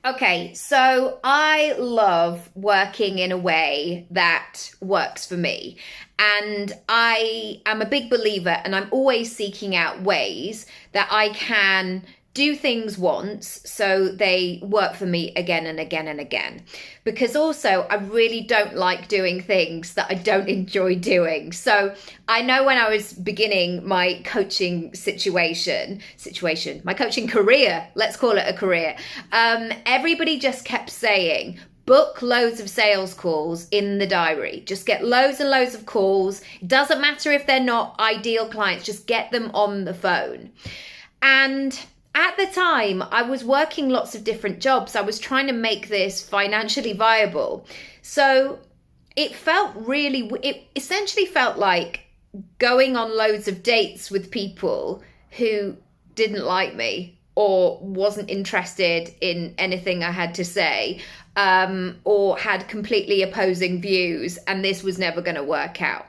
Okay, so I love working in a way that works for me. And I am a big believer, and I'm always seeking out ways that I can do things once so they work for me again and again and again. Because also, I really don't like doing things that I don't enjoy doing. So I know when I was beginning my coaching my coaching career, let's call it a career, everybody just kept saying, book loads of sales calls in the diary. Just get loads and loads of calls. It doesn't matter if they're not ideal clients, just get them on the phone. And at the time, I was working lots of different jobs. I was trying to make this financially viable. So it essentially felt like going on loads of dates with people who didn't like me or wasn't interested in anything I had to say, or had completely opposing views, and this was never going to work out.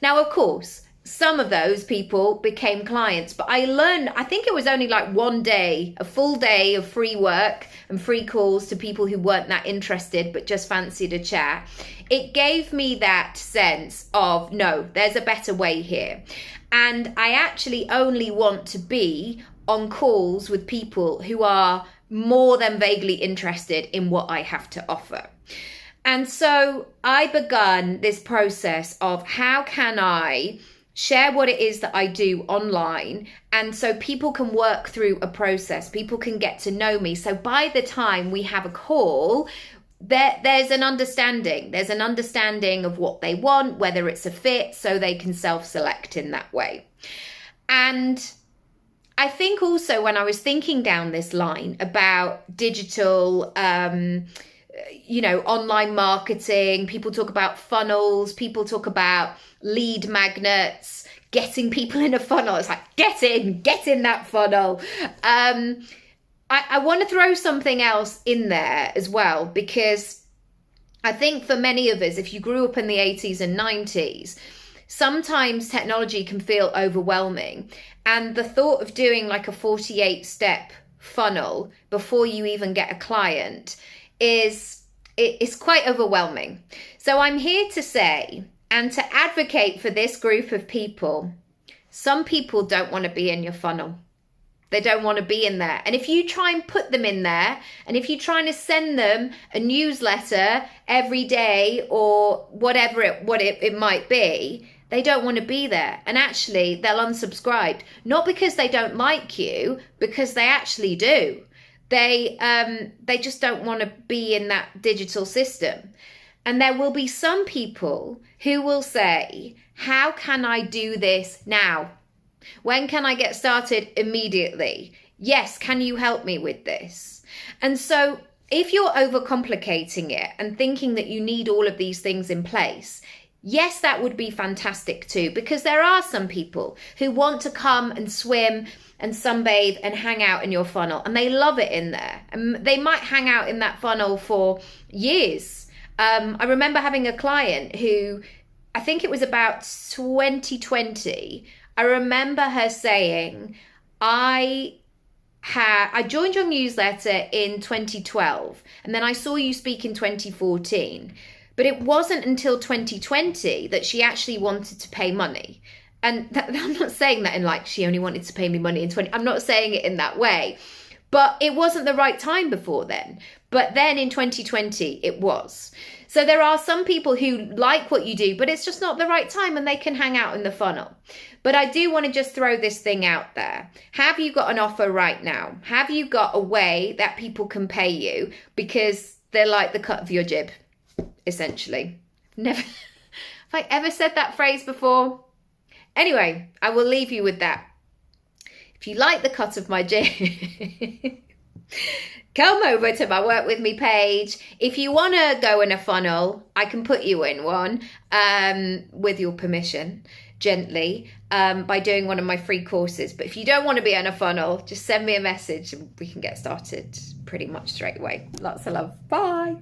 Now, of course, some of those people became clients, but I learned, I think it was only like one day, a full day of free work and free calls to people who weren't that interested but just fancied a chat. It gave me that sense of, no, there's a better way here. And I actually only want to be on calls with people who are more than vaguely interested in what I have to offer. And so I began this process of how can I share what it is that I do online, and so people can work through a process, people can get to know me. So by the time we have a call, there's an understanding of what they want, whether it's a fit, so they can self-select in that way. And I think also when I was thinking down this line about digital, online marketing, people talk about funnels, people talk about lead magnets, getting people in a funnel. It's like, get in that funnel. I want to throw something else in there as well, because I think for many of us, if you grew up in the 80s and 90s, sometimes technology can feel overwhelming. And the thought of doing like a 48-step funnel before you even get a client is quite overwhelming. So I'm here to say and to advocate for this group of people. Some people don't want to be in your funnel. They don't want to be in there. And if you try and put them in there, and if you're trying to send them a newsletter every day or whatever it might be, they don't want to be there. And actually, they'll unsubscribe. Not because they don't like you, because they actually do. They just don't want to be in that digital system. And there will be some people who will say, how can I do this now? When can I get started immediately? Yes, can you help me with this? And so if you're overcomplicating it and thinking that you need all of these things in place, yes, that would be fantastic too, because there are some people who want to come and swim and sunbathe and hang out in your funnel, and they love it in there. And they might hang out in that funnel for years. I remember having a client who, I think it was about 2020, I remember her saying, I joined your newsletter in 2012, and then I saw you speak in 2014. But it wasn't until 2020 that she actually wanted to pay money. And I'm not saying that in like she only wanted to pay me money in 20. I'm not saying it in that way. But it wasn't the right time before then. But then in 2020, it was. So there are some people who like what you do, but it's just not the right time, and they can hang out in the funnel. But I do want to just throw this thing out there. Have you got an offer right now? Have you got a way that people can pay you because they're like the cut of your jib, essentially? Never, have I ever said that phrase before? Anyway, I will leave you with that. If you like the cut of my jib, come over to my Work With Me page. If you want to go in a funnel, I can put you in one, with your permission, gently, by doing one of my free courses. But if you don't want to be in a funnel, just send me a message and we can get started pretty much straight away. Lots of love. Bye.